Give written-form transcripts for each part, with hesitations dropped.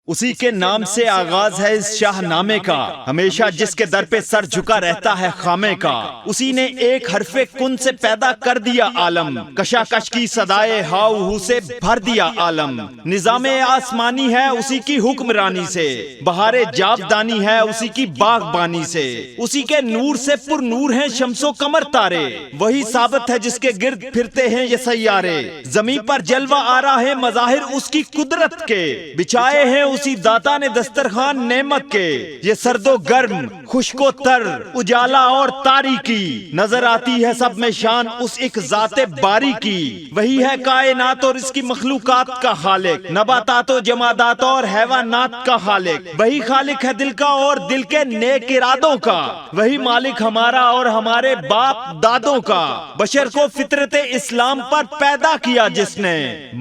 اسی کے نام سے آغاز ہے اس شاہ نامے کا، ہمیشہ جس کے در پہ سر جھکا رہتا ہے خامے کا۔ اسی نے ایک حرف کن سے پیدا کر دیا عالم، کشاکش کی صدائے ہاؤ ہو سے بھر دیا عالم۔ نظام آسمانی ہے اسی کی حکمرانی سے، بہار جاودانی ہے اسی کی باغبانی سے۔ اسی کے نور سے پر نور ہیں شمس و قمر تارے، وہی ثابت ہے جس کے گرد پھرتے ہیں یہ سیارے۔ زمین پر جلوہ آرا ہے مظاہر اس کی قدرت کے، بچھائے ہیں اسی داتا نے دسترخوان نعمت کے۔ یہ سرد و گرم، خشک و تر، اجالا اور تاریکی، نظر آتی ہے سب میں شان اس ایک ذات باری کی۔ وہی ہے کائنات اور اس کی مخلوقات کا خالق، نباتات و جمادات اور حیوانات کا خالق۔ وہی خالق ہے دل کا اور دل کے نیک ارادوں کا، وہی مالک ہمارا اور ہمارے باپ دادوں کا۔ بشر کو فطرت اسلام پر پیدا کیا جس نے،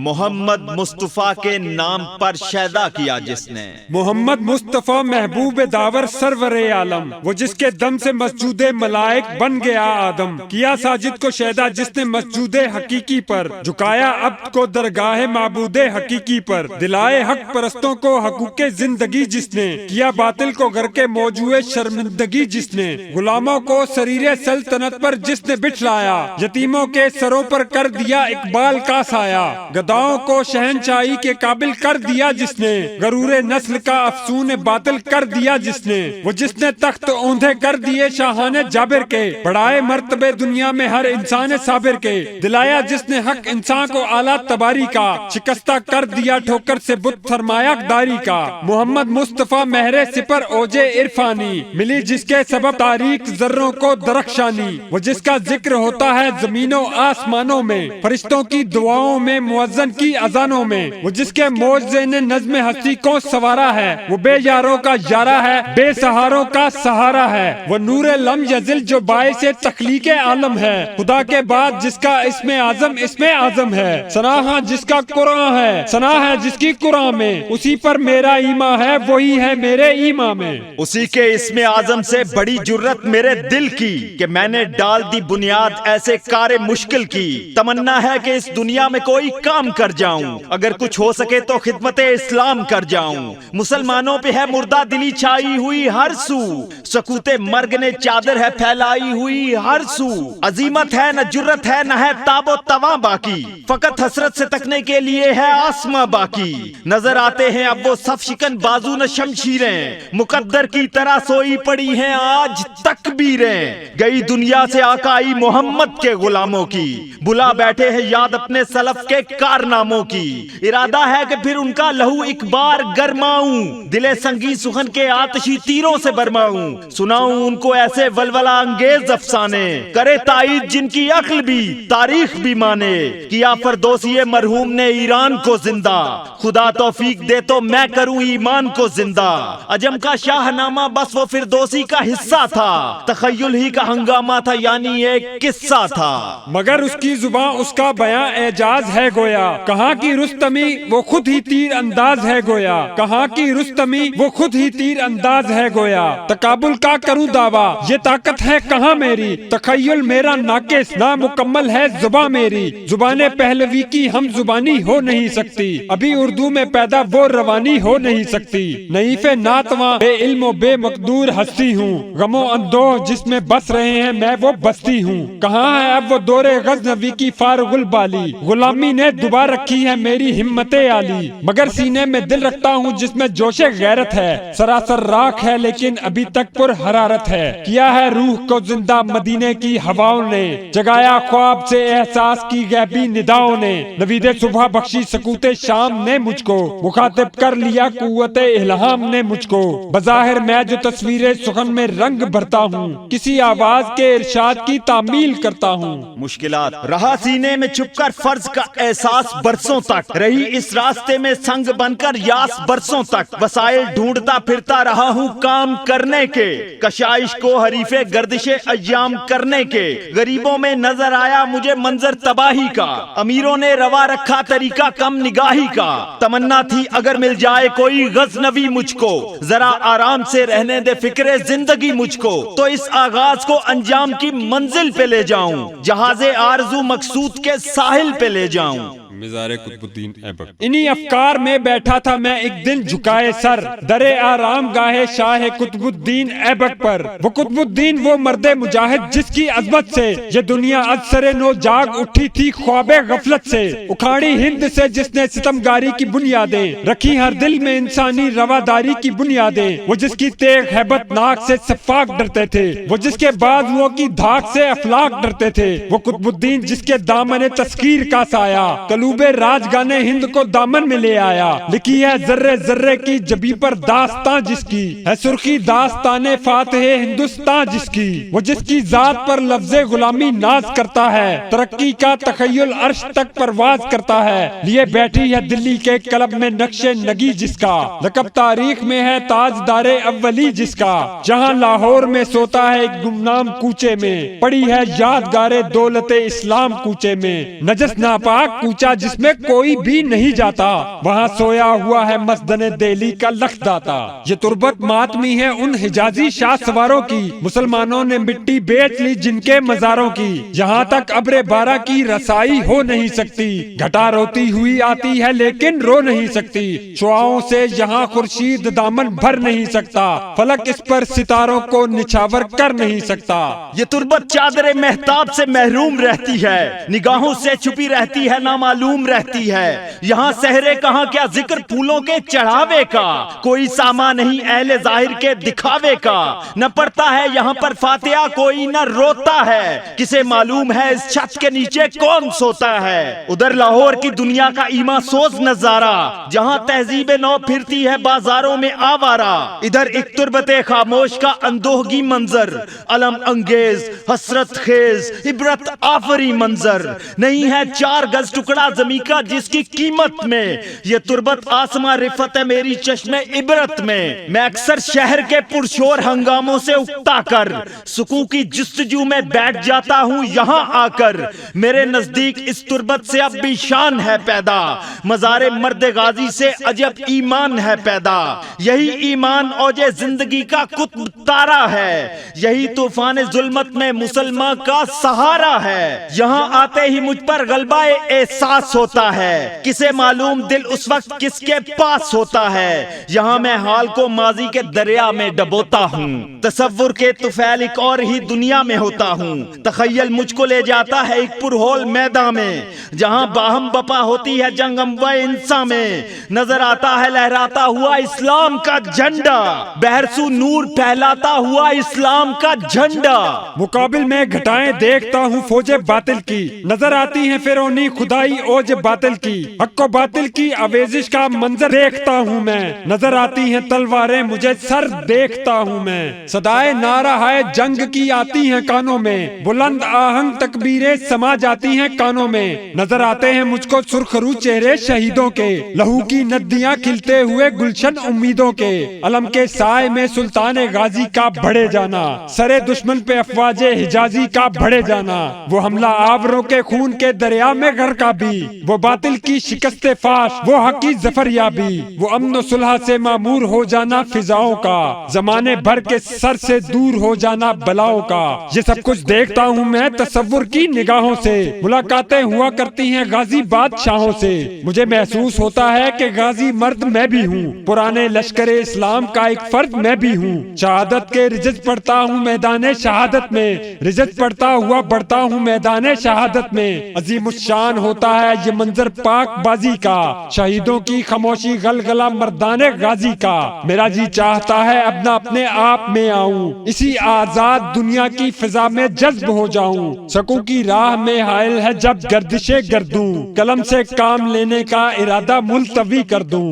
محمد مصطفیٰ کے نام پر شیدا کیا جس نے۔ محمد مصطفیٰ محبوب داور سرور عالم، وہ جس کے دم سے مسجود ملائک بن گیا آدم۔ کیا ساجد کو شیدا جس نے مسجود حقیقی پر، جھکایا عبد کو درگاہ معبود حقیقی پر۔ دلائے حق پرستوں کو حقوق زندگی جس نے، کیا باطل کو گھر کے موجوع شرمندگی جس نے۔ غلاموں کو سریر سلطنت پر جس نے بٹھلایا، یتیموں کے سروں پر کر دیا اقبال کا سایہ۔ گداؤں کو شہنشاہی کے قابل کر دیا جس نے، غرور نسل کا افسون باطل کر دیا جس نے۔ وہ جس نے تخت اوندھے کر دیے شاہان جابر کے، بڑھائے مرتبے دنیا میں ہر انسان صابر کے۔ دلایا جس نے حق انسان کو اعلیٰ تباری کا، شکستہ کر دیا ٹھوکر سے بت فرمایا داری کا۔ محمد مصطفیٰ مہر سپر اوج عرفانی، ملی جس کے سبب تاریخ ذروں کو درخشانی۔ وہ جس کا ذکر ہوتا ہے زمینوں آسمانوں میں، فرشتوں کی دعاؤں میں مؤذن کی اذانوں میں۔ وہ جس کے معجزے نے نظم ہستی کو سوارا ہے، وہ بے یاروں کا یارہ ہے، بے سہاروں کا سہارا ہے۔ وہ نور لم یزل جو باعث تخلیق عالم ہے، خدا کے بعد جس کا اسم اعظم ہے۔ ثنا جس کا قرآن ہے، ثنا ہے جس کی قرآن میں، اسی پر میرا ایمان ہے وہی ہے میرے ایمان میں۔ اسی کے اسم اعظم سے بڑی جرت میرے دل کی، کہ میں نے ڈال دی بنیاد ایسے کار مشکل کی۔ تمنا ہے کہ اس دنیا میں کوئی کام کر جاؤں، اگر کچھ ہو سکے تو خدمت اسلام کر جاؤں۔ مسلمانوں پہ ہے مردہ دلی چھائی ہوئی ہر سو، سکوت مرگ نے چادر ہے پھیلائی ہوئی ہر سو۔ عظیمت ہے نہ جرت ہے نہ ہے تاب و تواں باقی، فقط حسرت سے تکنے کے لیے ہے آسماں باقی۔ نظر آتے ہیں اب وہ صف شکن بازو نہ شمشیریں، مقدر کی طرح سوئی پڑی ہیں آج تکبیریں۔ گئی دنیا سے آقائی محمد کے غلاموں کی، بلا بیٹھے ہیں یاد اپنے سلف کے کارناموں کی۔ ارادہ ہے کہ پھر ان کا لہو ایک بار گرماؤں، دل سنگی سخن کے آتشی تیروں سے برماؤں۔ سناؤں ان کو ایسے ولولہ انگیز افسانے، کرے تائید جن کی عقل بھی تاریخ بھی مانے۔ کیا فردوسی مرحوم نے ایران کو زندہ، خدا توفیق دے تو میں کروں ایمان کو زندہ۔ عجم کا شاہ نامہ بس وہ فردوسی کا حصہ تھا، تخیل ہی کا ہنگامہ تھا یعنی ایک قصہ تھا۔ مگر اس کی زبان اس کا بیان اعجاز ہے گویا، کہاں کی رستمی وہ خود ہی تیر انداز ہے گویا، کہاں کی رستمی وہ خود ہی تیر انداز ہے گویا۔ تقابل کا کروں دعویٰ یہ طاقت ہے کہاں میری، تخیل میرا ناقص نامکمل ہے زبان میری۔ زبان پہلوی کی ہم زبانی ہو نہیں سکتی، ابھی اردو میں پیدا وہ روانی ہو نہیں سکتی۔ نعیف ناتواں بے علم و بے مقدور ہستی ہوں، غم و اندوہ جس میں بس رہے ہیں میں وہ بستی ہوں۔ کہاں ہے اب وہ دور غزنوی کی فارغ البالی، غلامی نے دبا رکھی ہے میری ہمت عالی۔ مگر سینے میں دل رکھتا ہوں جس میں جوش غیرت ہے، سراسر راکھ ہے لیکن ابھی تک پر حرارت ہے۔ کیا ہے روح کو زندہ مدینے کی ہواؤں نے، جگایا خواب سے احساس کی غیبی نداؤں نے۔ نوید صبح بخشی سکوت شام نے مجھ کو، مخاطب کر لیا قوت الہام نے مجھ کو۔ بظاہر میں جو تصویر سخن میں رنگ بھرتا ہوں، کسی آواز کے ارشاد کی تعمیل کرتا ہوں۔ مشکلات رہا سینے میں چھپ کر فرض کا احساس برسوں تک، رہی اس راستے میں سنگ بن کر یاس برسوں تک۔ وسائل ڈھونڈتا پھرتا رہا ہوں کام کرنے کے، کشائش کو حریف گردش ایام کرنے کے۔ غریبوں میں نظر آیا مجھے منظر تباہی کا، امیروں نے روا رکھا طریقہ کم نگاہی کا۔ تمنا تھی اگر مل جائے کوئی غزنوی مجھ کو، ذرا آرام سے رہنے دے فکر زندگی مجھ کو، تو اس آغاز کو انجام کی منزل پہ لے جاؤں، جہاز آرزو مقصود کے ساحل پہ لے جاؤں۔ مزار قطب الدین ایبک۔ انہی افکار میں بیٹھا تھا میں ایک دن جھکائے سر، درے آرام گاہے شاہ قطب الدین ایبک پر۔ وہ قطب الدین وہ مرد مجاہد جس کی عظمت سے یہ دنیا از سر نو جاگ اٹھی تھی خواب غفلت سے، اکھاڑی ہند سے جس نے ستمگاری کی بنیادیں رکھی ہر دل میں انسانی رواداری کی بنیادیں، وہ جس کی تیغ ہیبت ناک سے سفاک ڈرتے تھے، وہ جس کے بازوؤں کی دھاک سے افلاک ڈرتے تھے، وہ قطب الدین جس کے دامن تذکیر کا سایہ قلوب راجگان ہند کو دامن میں لے آیا، لکھی ہے ذرے ذرے کی جبی پر داستان جس کی ہے سرخی داستان فاتح ہندوستان جس کی، وہ جس کی ذات پر لفظ غلامی ناز کرتا ہے، ترقی کا تخیل عرش تک پرواز کرتا ہے، لیے بیٹھی ہے دلی کے کلب میں نقش نگی جس کا، لقب تاریخ میں ہے تاجدار اولی جس کا، جہاں لاہور میں سوتا ہے ایک گمنام کوچے میں، پڑی ہے یادگار دولت اسلام کوچے میں، نجس ناپاک کوچا جس میں کوئی بھی نہیں جاتا، وہاں سویا ہوا ہے مسدن دہلی کا لخت داتا۔ یہ تربت ماتمی ہے ان حجازی شاہ سواروں کی، مسلمانوں نے مٹی بیچ لی جن کے مزاروں کی، یہاں تک ابر بارہ کی رسائی ہو نہیں سکتی، گھٹا روتی ہوئی آتی ہے لیکن رو نہیں سکتی، شعاؤں سے یہاں خورشید دامن بھر نہیں سکتا، فلک اس پر ستاروں کو نچھاور کر نہیں سکتا۔ یہ تربت چادر مہتاب سے محروم رہتی ہے، نگاہوں سے چھپی رہتی ہے، نامعلوم رہتی ہے، یہاں سحرے کہاں کیا ذکر پھولوں کے چڑھاوے کا، کوئی ساما نہیں اہل ظاہر کے دکھاوے کا، نہ پڑتا ہے یہاں پر فاتحہ کوئی نہ روتا ہے، کسے معلوم ہے اس چھت کے نیچے کون سوتا ہے۔ ادھر لاہور کی دنیا کا ایمان سوز نظارہ، جہاں تہذیب نو پھرتی ہے بازاروں میں آوارہ، ادھر ایک تربت خاموش کا اندوہگی منظر، علم انگیز حسرت خیز عبرت آفری منظر، نہیں ہے 4 گز ٹکڑا زمین کا جس کی قیمت میں، یہ تربت آسمان رفت ہے میری چشم عبرت میں اکثر شہر کے پرشور ہنگاموں سے اکتا کر سکون کی جستجو میں بیٹھ جاتا ہوں یہاں آ کر، میرے نزدیک اس تربت سے اب بھی شان ہے پیدا، مزار مرد غازی سے عجب ایمان ہے پیدا، یہی ایمان اوج زندگی کا قطب تارا ہے، یہی طوفان ظلمت میں مسلمان کا سہارا ہے، یہاں آتے ہی مجھ پر غلبہ احساس ہوتا ہے، کسے معلوم دل اس وقت کس کے پاس ہوتا ہے، یہاں میں حال کو ماضی کے دریا میں ڈبوتا ہوں، تصور کے طفیل ایک اور ہی دنیا میں ہوتا ہوں، تخیل مجھ کو لے جاتا ہے ایک پرہول میدان میں، جہاں باہم بپا ہوتی ہے جنگ اموائے انسان میں، نظر آتا ہے لہراتا ہوا اسلام کا جھنڈا، بہرسو نور پھیلاتا ہوا اسلام کا جھنڈا۔ مقابل میں گھٹائیں دیکھتا ہوں فوج باطل کی، نظر آتی ہیں فرعونی خدائی اوج باطل کی، حق و باطل کی آویزش کا منظر دیکھتا ہوں میں، نظر آتی ہیں تلواریں مجھے سر دیکھتا ہوں میں، صدائے نعرہ ہے جنگ کی آتی ہیں کانوں میں، بلند آہنگ تکبیریں سما جاتی ہیں کانوں میں، نظر آتے ہیں مجھ کو سرخ رو چہرے شہیدوں کے، لہو کی ندیاں کھلتے ہوئے گلشن امیدوں کے، علم کے سائے میں سلطان غازی کا بڑھے جانا، سرے دشمن پہ افواج حجازی کا بڑھے جانا، وہ حملہ آوروں کے خون کے دریا میں غرقہ بھی، وہ باطل کی شکست فاش، وہ حق کی ظفر یابی، وہ امن و صلح سے معمور ہو جانا فضاؤں کا، زمانے بھر کے سر سے دور ہو جانا بلاؤں کا، یہ سب کچھ دیکھتا ہوں میں تصور کی نگاہوں سے، ملاقاتیں ہوا کرتی ہیں غازی بادشاہوں سے، مجھے محسوس ہوتا ہے کہ غازی مرد میں بھی ہوں، پرانے لشکر اسلام کا ایک فرد میں بھی ہوں، شہادت کے رجز پڑھتا ہوں میدان شہادت میں، رجز پڑھتا ہوا بڑھتا ہوں میدان شہادت میں، عظیم الشان ہوتا ہے یہ منظر پاک بازی کا، شہیدوں کی خاموشی غلغلہ مردان غازی کا، میرا جی چاہتا ہے اب نہ اپنے آپ میں آؤں، اسی آزاد دنیا کی فضا میں جذب ہو جاؤں، سکوں کی راہ میں حائل ہے جب گردش گردوں، قلم سے کام لینے کا ارادہ ملتوی کر دوں۔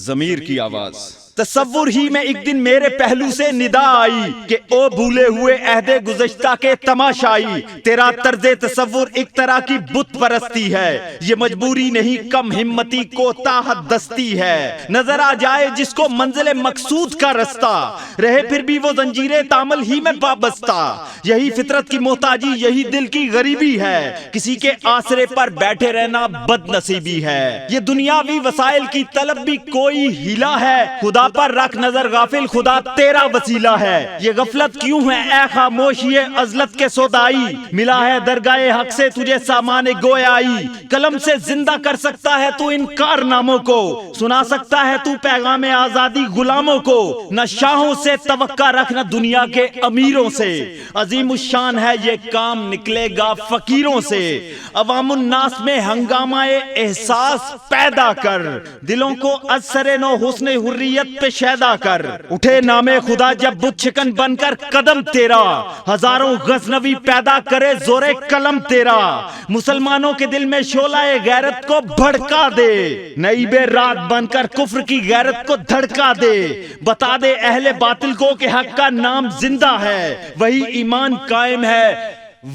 ضمیر کی آواز۔ تصور ہی میں ایک دن میرے پہلو سے ندا آئی کہ او بھولے ہوئے عہد گزشتہ کے تماشائی، تیرا طرز تصور ایک طرح کی بت پرستی ہے، یہ مجبوری نہیں کم ہمتی کو تاحت دستی ہے، نظر آ جائے جس کو منزل مقصود کا رستہ، رہے پھر بھی وہ زنجیریں تعامل ہی میں وابستہ، یہی فطرت کی محتاجی یہی دل کی غریبی ہے، کسی کے آسرے پر بیٹھے رہنا بد نصیبی ہے، یہ دنیاوی وسائل کی طلب بھی کوئی ہیلا ہے، خدا خدا پر رکھ نظر غافل، خدا تیرا وسیلہ ہے۔ یہ غفلت کیوں ہے اے خاموش یہ عزلت کے سودائی، ملا ہے درگاہ حق سے تجھے سامان گویائی۔ قلم سے زندہ کر سکتا ہے تو ان کارناموں کو، سنا سکتا ہے تو پیغام آزادی غلاموں کو۔ نہ شاہوں سے توقع رکھنا دنیا کے امیروں سے، عظیم الشان ہے یہ کام نکلے گا فقیروں سے۔ عوام الناس میں ہنگامہ احساس پیدا کر، دلوں کو از سر نو حسن حریت پہ شیدا کر۔ اٹھے نام خدا جب بت شکن بن کر قدم تیرا، ہزاروں غزنوی پیدا کرے زور قلم تیرا۔ مسلمانوں کے دل میں شعلہ غیرت کو بھڑکا دے، نئیب رات بن کر کفر کی غیرت کو دھڑکا دے۔ بتا دے اہل باطل کو کہ حق کا نام زندہ ہے، وہی ایمان قائم ہے،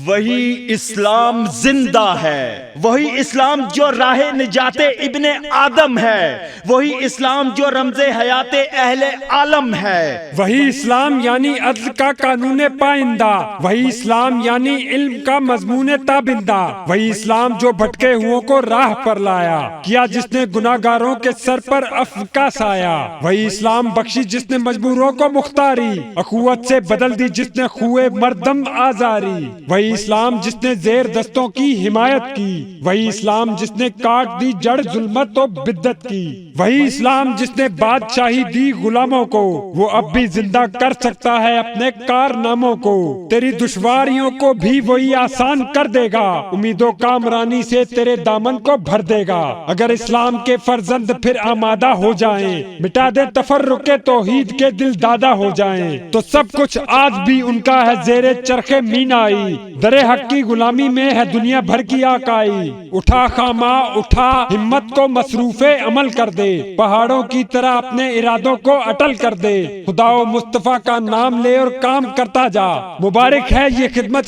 وہی اسلام زندہ ہے۔ وہی اسلام جو راہ نجات ابن آدم ہے، وہی اسلام جو رمز حیات اہل عالم ہے۔ وہی اسلام یعنی عدل کا قانون پائندہ، وہی اسلام یعنی علم کا مضمون تابندہ، وہی اسلام جو بھٹکے ہوں کو راہ پر لایا، کیا جس نے گناہگاروں کے سر پر عفو کا سایہ۔ وہی اسلام بخشی جس نے مجبوروں کو مختاری، اخوت سے بدل دی جس نے خوئے مردم آزاری۔ وہی اسلام جس نے زیر دستوں کی حمایت کی، وہی اسلام جس نے کاٹ دی جڑ ظلمت و بدت کی۔ وہی اسلام جس نے بادشاہی دی غلاموں کو، وہ اب بھی زندہ کر سکتا ہے اپنے کارناموں کو۔ تیری دشواریوں کو بھی وہی آسان کر دے گا، امید و کامرانی سے تیرے دامن کو بھر دے گا۔ اگر اسلام کے فرزند پھر آمادہ ہو جائیں، مٹا دے تفرق توحید کے دل دادا ہو جائیں، تو سب کچھ آج بھی ان کا ہے زیر چرخ مینائی۔ در حق کی غلامی میں ہے دنیا بھر کی آقائی۔ اٹھا خاما اٹھا، ہمت کو مصروف عمل کر دے، پہاڑوں کی طرح اپنے ارادوں کو اٹل کر دے۔ خدا و مصطفیٰ کا نام لے اور کام کرتا جا، مبارک ہے یہ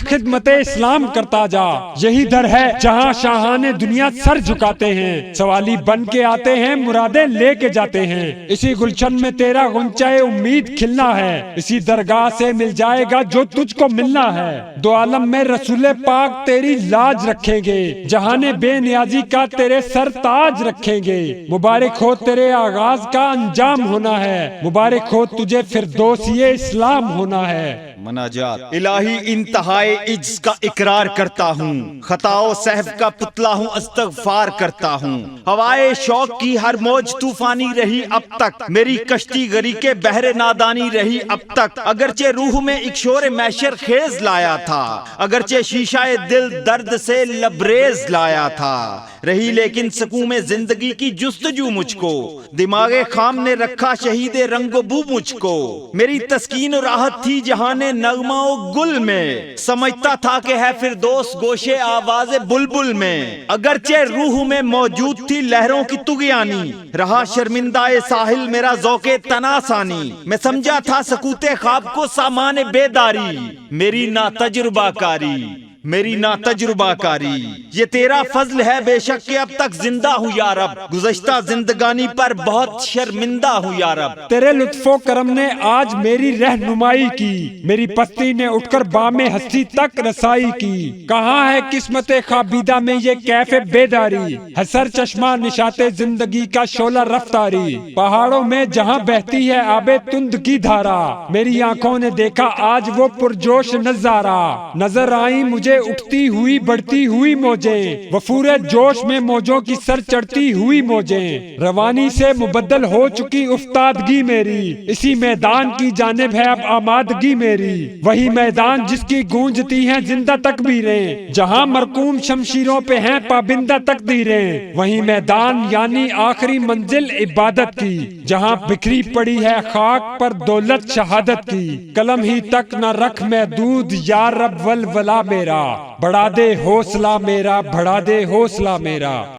خدمت اسلام کرتا جا۔ یہی در ہے جہاں شاہان دنیا سر جھکاتے ہیں، سوالی بن کے آتے ہیں مرادیں لے کے جاتے ہیں۔ اسی گلشن میں تیرا غنچہ امید کھلنا ہے، اسی درگاہ سے مل جائے گا جو تجھ کو ملنا ہے۔ دو عالم میں رسول پاک تیری لاج رکھیں گے، جہان بے نیازی کا تیرے سر تاج رکھیں گے۔ مبارک ہو تیرے آغاز کا انجام ہونا ہے، مبارک ہو تجھے فردوس یہ اسلام ہونا ہے۔ مناجات۔ الہی انتہائے عجز کا اقرار کرتا ہوں، خطا و سہو کا پتلا ہوں، استغفار کرتا ہوں۔ ہوائے شوق کی ہر موج طوفانی رہی اب تک، میری کشتی غریق بحر نادانی رہی اب تک۔ اگرچہ روح میں ایک شور محشر خیز لایا تھا، اگرچہ شیشہ دل درد سے لبریز لایا تھا، رہی لیکن سکون میں زندگی کی جستجو مجھ کو، دماغ خام نے رکھا شہید رنگ و بو مجھ کو۔ میری تسکین و راحت تھی جہان نغمہ و گل میں، سمجھتا تھا کہ ہے فردوس گوشے آواز بلبل میں۔ اگرچہ روح میں موجود تھی لہروں کی طغیانی، رہا شرمندہ ساحل میرا ذوق تناسانی۔ میں سمجھا تھا سکوت خواب کو سامان بیداری، میری ناتجربہ کاری، میری ناتجربہ کاری۔ یہ تیرا فضل ہے بے شک کہ اب تک زندہ ہوں یا رب، گزشتہ زندگانی پر بہت شرمندہ ہوں یا رب۔ تیرے لطف و کرم نے آج میری رہنمائی کی، میری پستی نے اٹھ کر بام ہستی تک رسائی کی۔ کہاں ہے قسمت خابیدہ میں یہ کیف بیداری، ہے سر چشمہ نشاط زندگی کا شعلہ رفتاری۔ پہاڑوں میں جہاں بہتی ہے آب تند کی دھارا، میری آنکھوں نے دیکھا آج وہ پرجوش نظارہ۔ نظر آئی مجھے اٹھتی ہوئی بڑھتی ہوئی موجیں، وفور جوش میں موجوں کی سر چڑھتی ہوئی موجیں۔ روانی سے مبدل ہو چکی افتادگی میری، اسی میدان کی جانب ہے اب آمادگی میری۔ وہی میدان جس کی گونجتی ہیں زندہ تکبیریں، جہاں مرقوم شمشیروں پہ ہیں پابندہ تقدیریں۔ وہی میدان یعنی آخری منزل عبادت کی، جہاں بکھری پڑی ہے خاک پر دولت شہادت کی۔ قلم ہی تک نہ رکھ محدود یا رب ولولا میرا، بڑھا دے حوصلہ میرا، بڑھا دے حوصلہ میرا۔